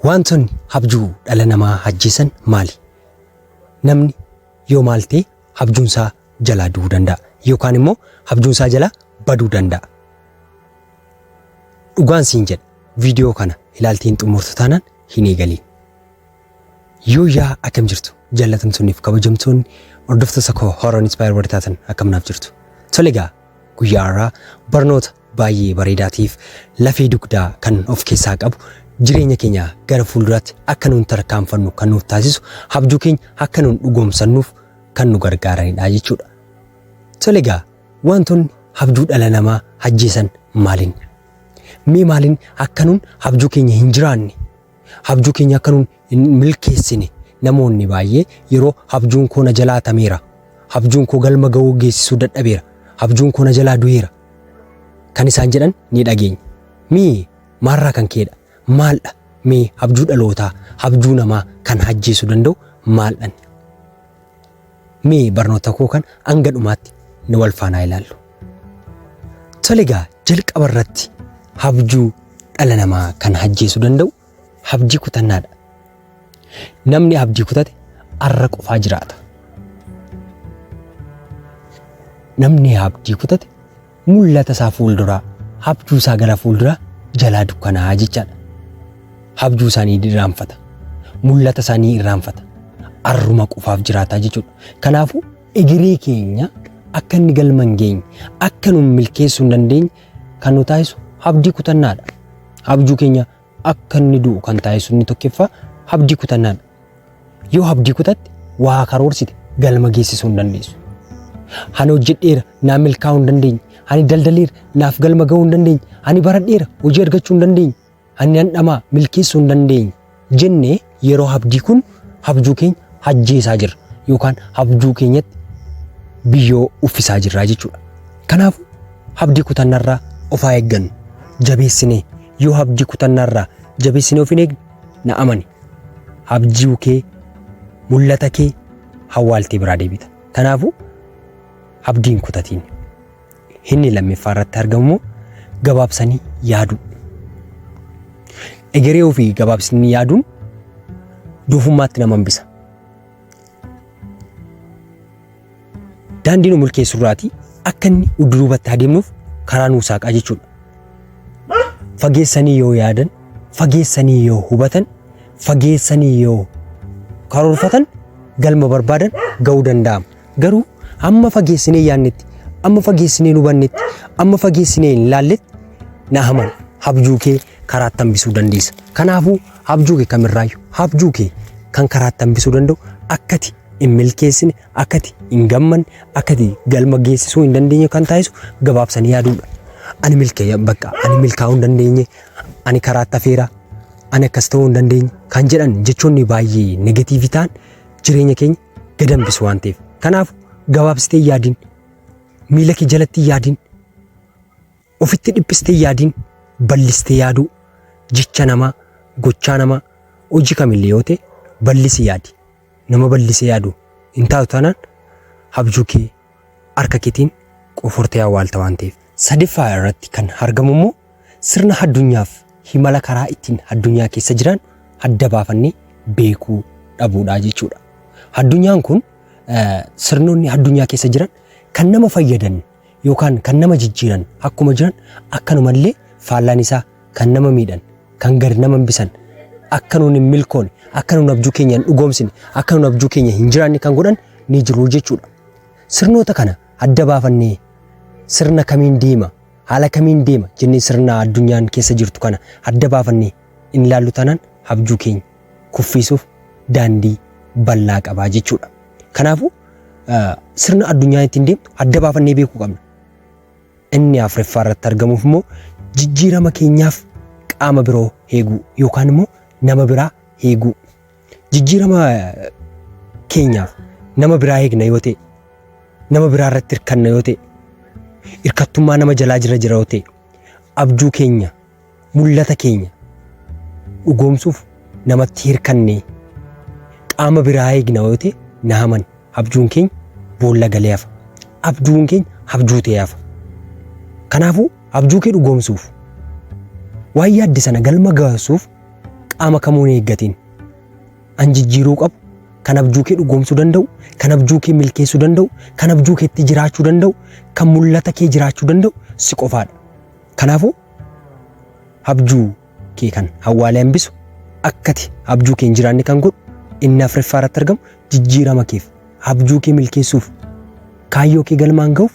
Wantoonni abjuu dhala namaa ajjeesan maali? Namni yoo maal ta'e abjuunsaa jalaa du'uu danda'a yookaan immoo abjuunsaa jalaa baduu danda'a. Dhugaan siin jedha viidiyoo kana ilaaltiin xumurtu taanaan hin eegaliin. Yoo yaa akkam jirtu jaallatamtoonniif kabajamtoonni hordoftoota koo Horror Inspired taatan akkamnaaf jirtu. Tole egaa guyyaa irraa barnoota baay'ee bareedaatiif lafee dugdaa kan of keessaa qabu jireenya keenya gara fuulduraatti akka nuun tarkaanfannu kan nuuf taasisu abjuu keenya akka nuun dhugoomsannuuf kan nu gargaaranidha jechuudha. Tole egaa wantoonni abjuu dhala namaa ajjeesan maaliin? Mee maaliin akka nuun abjuu keenya hin jiraanne, abjuu keenya akka nuun hin milkeessine namoonni baay'ee yeroo abjuun koo na jalaa tameera, abjuun koo galma ga'uu geessisuu dadhabeera, abjuun koo na jalaa du'eera kan isaan jedhan ni dhageenya. Mee maarraa kan keedha? Maaldha? Mee abjuu dhalootaa, abjuu namaa kan ajjeesuu danda'u maaldhan? Mee barnoota koo kan hanga dhumaatti ni wal faanaa ilaallu. Tole egaa jalqaba irratti abjuu dhala namaa kan ajjeesuu danda'u abdii kutannaadha. Namni abdii kutate arra qofaa jiraata. Namni abdii kutate mul'ata isaa fuulduraa, abjuu isaa gara fuulduraa jalaa dukkanaa jechaadha. Abjuu isaanii irraanfata, mul'ata isaanii irraanfata, arruma qofaaf jiraataa jechuudha. Kanaafuu egeree keenya akka inni galma hin geenye, akka nuun milkeessuu hin dandeenye kan nu taasisu abdii kutannaadha. Abjuu keenya akka inni du'u kan taasisu inni tokkoffaa abdii kutannaadha. Yoo abdii kutatte waa karoorsite galma geessisuu hin dandeessu. Ani hojjedheera naa milkaa'uu hin dandeenye, ani daldaleera naaf galma ga'uu hin dandeenye, ani baradheera hojii argachuu hin dandeenye, ani handhamaa milkeessuu hin dandeenye jennee yeroo abdii kun abjuu keenya ajjeesaa jirra yookaan abjuu keenyatti biyyoo uffisaa jirra jechuudha. Kanaaf abdii kutannarraa of haa eeggannu, jabeessinee yoo abdii kutannarraa jabeessinee of hin eegne na amani abjuu kee mul'ata kee hawwaaltee biraa deebita. Kanaafuu abdiin kutatiin. Inni lammaffaa irratti argamu gabaabsanii yaaduu. Egeree ofii gabaabsanii yaaduun doofummaatti nama hambisa. Daandii nu milkeessu irraatii akka inni udduubatti adeemnuuf karaa nuu saaqaa jechuudha. Fageessanii yoo yaadan, fageessanii yoo hubatan, fageessanii yoo karoorfatan galma barbaadan ga'uu danda'ama. Garuu amma fageessinee yaadnetti, amma fageessinee hubannetti, amma fageessinee hin laalletti na amani abjuu kee karaatti hambisuu dandeessa. Kanaafuu abjuu kee kamirraayyuu abjuu kee kan karaatti hambisuu danda'u akkati hin milkeessine, akkati hin gammanne, akkati galma geessisuu hin dandeenye kan taasisu gabaabsanii yaaduudha. Ani milkeeyya bakka ani milkaa'uu hin dandeenye, ani karaatti hafeera, ani akkas ta'uu hin dandeenye kan jedhan jechoonni baay'ee negatiivii ta'an jireenya keenya gad hambisu waan ta'eef. Kanaaf gabaabsitee yaadiin, miila kee jalatti yaadiin, ofitti dhiphistee yaadiin, bal'istee yaaduu, jecha namaa, gochaa namaa, hojii kamillee yoo ta'e bal'isi yaadi. Nama bal'isee yaadu hin taatu taanaan abjuu kee harka keetiin qofortee awwaalta waan ta'eef. Sadaffaa irratti kan argamu immoo sirna addunyaaf himala karaa ittiin addunyaa keessa jiran adda baafannee beekuu dhabuudha jechuudha. Addunyaan kun sirnoonni addunyaa keessa jiran kan nama fayyadan yookaan kan nama jijjiiran akkuma jiran akkanumallee faallaan isaa kan nama miidhan, kan gad nama hambisan, akka nuun hin milkoone, akka nuun abjuu keenya hin dhugoomsine, akka nuun abjuu keenya hin jiraanne kan godhan ni jiru jechuudha. Sirnoota kana adda baafannee sirna kamiin deema, haala kamiin deema jennee sirna addunyaan keessa jirtu kana adda baafannee in ilaallu taanaan abjuu keenya kuffisuuf daandii bal'aa qabaa jechuudha. Kanaafuu sirna addunyaan ittiin deemtu adda baafannee beekuu qabna. Inni afuraffaa irratti argamuuf immoo jijjiirama keenyaaf qaama biroo eeguu yookaan immoo nama biraa eeguu. Jijjiirama keenyaaf nama biraa eegna yoo ta'e, nama biraa irratti hirkanna yoo ta'e, hirkattummaa nama jalaa jira yoo ta'e, abjuu keenya, mul'ata keenya dhugoomsuuf namatti hirkanne qaama biraa eegna yoo ta'e na amani abjuun keenya boolla galee hafa. Abjuun keenya abjuu ta'ee hafa. Kanaafuu abjuu kee dhugoomsuuf waan yaadde sana galma gaasuuf qaama kamuun eeggatiin. An jijjiiruu qabu, kan abjuu kee dhugoomsuu danda'u, kan abjuu kee milkeessuu danda'u, kan abjuu keetti jiraachuu danda'u, kan mul'ata kee jiraachuu danda'u si qofaadha. Kanaafuu abjuu kee kan hawaalee hambisu akkati abjuu kee hin jiraanne kan godhu inni Afuraffaa irratti argamu jijjiirama keef abjuu kee milkeessuuf kaayyoo kee galmaan ga'uuf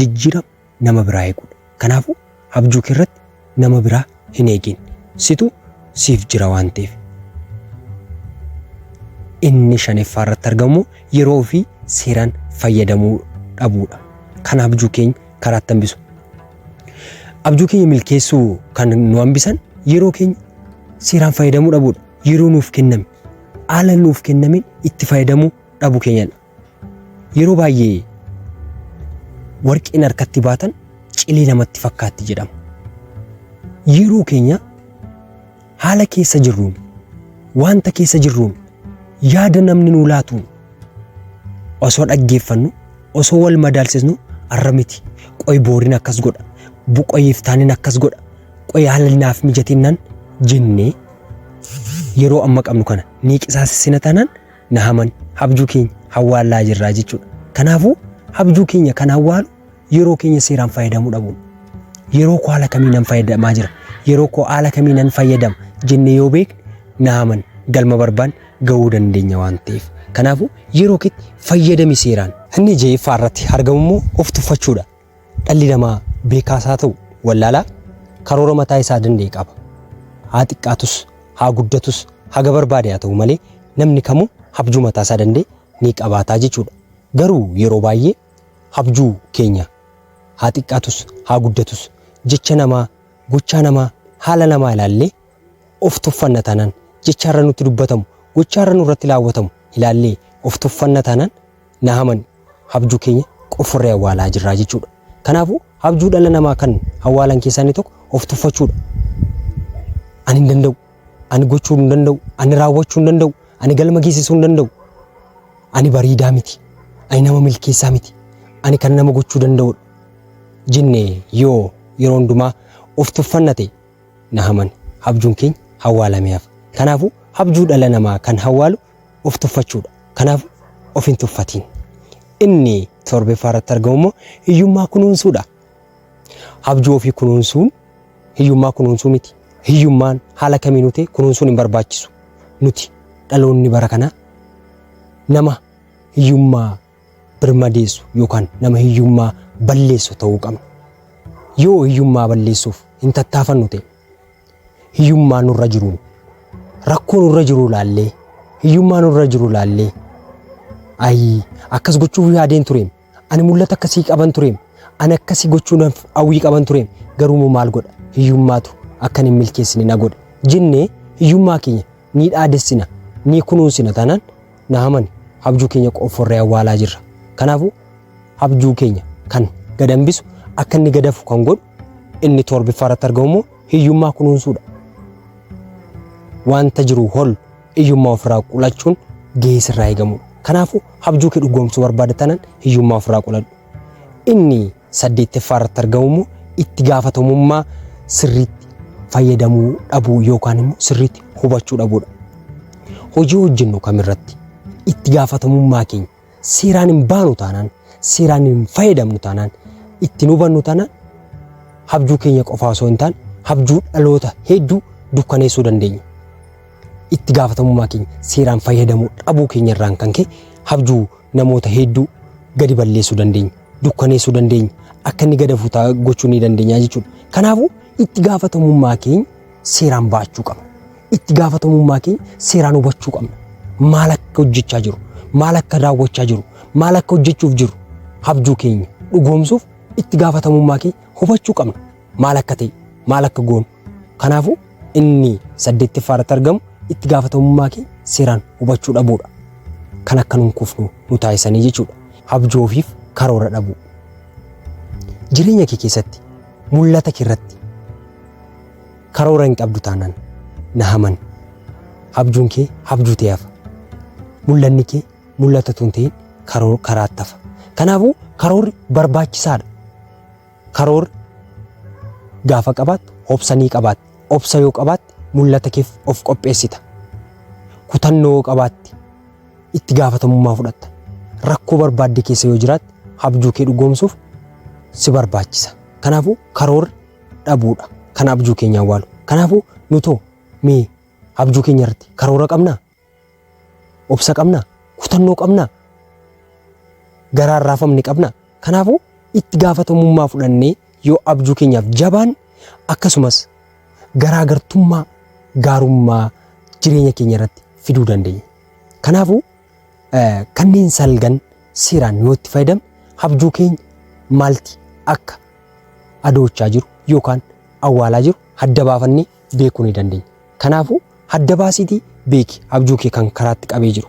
jijjiirama nama biraa eeguudha. Kanaafuu abjuu kee irratti nama biraa hin eegin. Situ siif jira waan ta'eef. Inni Shanaffaa irratti argamu yeroo fi seeraan fayyadamuu dhabuudha. Kan abjuu keenya karaatti hambisu. Abjuu keenya milkeessuu kan nu hambisan yeroo keenya seeraan fayyadamuu dhabuudha. Yeroo nuuf kenname haala nuuf kennameen itti fayyadamuu dhabuu keenyadha. Yeroo baay'ee warqeen harkatti baatan cilee namatti fakkaatti jedhama. Yeroo keenya haala keessa jirruun, wanta keessa jirruun, yaada namni nuu laatuun osoo dhaggeeffannu, osoo wal madaalsisnu arra miti. Qoy booriin akkas godha, buqoyeef taaniin akkas godha, qoy haala naaf mijatinnan jennee yeroo amma qabnu kana ni qisaasessina taanaan na haman abjuu keenya hawwaalaa jirraa jechuudha. Kanaafuu abjuu keenya kan hawwaalu yeroo keenya seeraan fayyadamuu dhabuun. Yeroo koo haala kamiinan fayyadamaa jira, yeroo koo haala kamiinan fayyadama jennee yoo beekne na haman galma barbaanne ga'uu dandeenya waan ta'eef. Kanaafuu yeroo keetti fayyadami seeraan. Inni Ja'affaa irratti argamu immoo of tuffachuudha. Dhalli namaa beekaas haa ta'u wallaalaa karoora mataa isaa danda'e qaba. Haa xiqqaatus, haa guddatus, haga barbaade haa ta'u malee namni kamuu abjuu mataa isaa danda'e ni qabaataa jechuudha. Garuu yeroo baay'ee abjuu keenya haa xiqqaatus, haa guddatus, jecha namaa, gochaa namaa, haala namaa ilaallee of tuffanna taanaan jechaarra nutti dubbatamu, gochaarra nurratti raawwatamu ilaallee of tuffanna taanaan na haman abjuu keenya qofurree hawwaalaa jirraa jechuudha. Kanaafuu abjuu dhala namaa kan hawwaalan keessaa inni tokko of tuffachuudha. Ani hin danda'u, ani gochuu hin danda'u, ani raawwachuu hin danda'u, ani galma geessisuu hin danda'u, ani bareedaa miti, ani nama milkeessaa miti, ani kan nama gochuu danda'udha jennee yoo yeroo hundumaa of tuffanna ta'e na haman abjuun keenya hawwaalameef. Kanaafuu abjuu dhala namaa kan hawwaalu of tuffachuudha. Kanaafuu of hin tuffatiin. Inni Torbaffaa irratti argamu immoo hiyyummaa kunuunsuudha. Abjuu ofii kunuunsuun hiyyummaa kunuunsuu miti. Hiyyummaan haala kamiinuu ta'e kunuunsuun hin barbaachisu. Nuti dhaloonni bara kanaa nama hiyyummaa birmadeessu yookaan nama hiyyummaa balleessu ta'uu qabna. Yoo hiyyummaa balleessuuf hin tattaafannu ta'e hiyyummaa nurra jiruun rakkoo nurra jiru laallee hiyyummaa nurra jiru laallee akkas gochuuf yaadeen tureem, ani mul'ata akkasii qaban tureem, ani akkasii gochuudhaaf hawwii qaban tureem, garuu maal godha hiyyummaatu akkan hin milkeessine na godha jennee hiyyummaa keenya ni dhaadessina, ni kunuunsina taanaan na haman abjuu keenya qofurree hawwaalaa jirra. Kanaafuu abjuu keenya kan gad hambisu akka inni gadafu kan godhu inni Torbaffaa irratti argamu immoo hiyyummaa kunuunsuudha. Wanta jiru hol hiyyummaa ofirraa qolachuun gahee sirraa eegamudha. Kanaafuu abjuu kee dhugoomsuu barbaadda taanaan hiyyummaa ofirraa qoladhu. Inni 8ffaa irratti argamu immoo itti gaafatamummaa sirriitti fayyadamuu dhabuu yookaan immoo sirriitti hubachuu dhabuudha. Hojii hojjennu kamirratti itti gaafatamummaa keenya seeraan hin baanu taanaan, seeraan hin fayyadamnu taanaan, ittiin hubannu taanaan abjuu keenya qofaa osoo hin taane abjuu dhaloota hedduu dukkaneessuu dandeenya. Itti gaafatamummaa keenya seeraan fayyadamuu dhabuu keenya irraan kan ka'e abjuu namoota hedduu gadi balleessuu dandeenya, dukkaneessuu dandeenya, akka inni gadafu gochuu ni dandeenya jechuudha. Kanaafuu itti gaafatamummaa keenya seeraan baachuu qabna. Itti gaafatamummaa keenya seeraan hubachuu qabna. Maal akka hojjechaa jiru, maal akka raawwachaa jiru, maal akka hojjechuuf jiru abjuu keenya dhugoomsuuf itti gaafatamummaa keenya hubachuu qabna. Maal akka ta'e, maal akka goonu. Kanaafuu inni 8ffaa irratti argamu itti gaafatamummaa keenya seeraan hubachuu dhabuudha. Kan akka nuun kufnu nu taasisanii jechuudha. Abjuu ofiif karoora dhabuu. Jireenya kee keessatti mul'ata kee irratti karoora hin qabdu taanaan na haman abjuun kee abjuu ta'e hafa. Mul'anni kee mul'ata tun ta'in karaatti hafa. Kanaafuu karoorri barbaachisaadha. Karoorri gaafa qabaattu obsanii qabaatte, obsa yoo qabaatte mul'ata keef of qopheessita. Kutannoo qabaatti itti gaafatamummaa fudhatta. Rakkoo barbaadde keessa yoo jiraatte abjuu kee dhugoomsuuf si barbaachisa. Kanaafuu karoora dhabuudha kan abjuu keenya awwaalu. Kanaafuu nutoo mee abjuu keenya irratti karoora qabnaa? Obsa qabnaa? Kutannoo qabnaa? Garaa raafamne qabnaa? Kanaafuu itti gaafatamummaa fudhannee yoo abjuu keenyaaf jabaan akkasumas garaagartummaa gaarummaa jireenya keenya irratti fiduu dandeenya. Kanaafuu kanneen salgan seeraan yoo itti fayyadamne abjuu keenya maalti akka adoochaa jiru yookaan awwaalaa jiru adda baafannee beekuu ni dandeenya. Kanaafuu adda baasiitii beeki abjuu kee kan karaatti qabee jiru.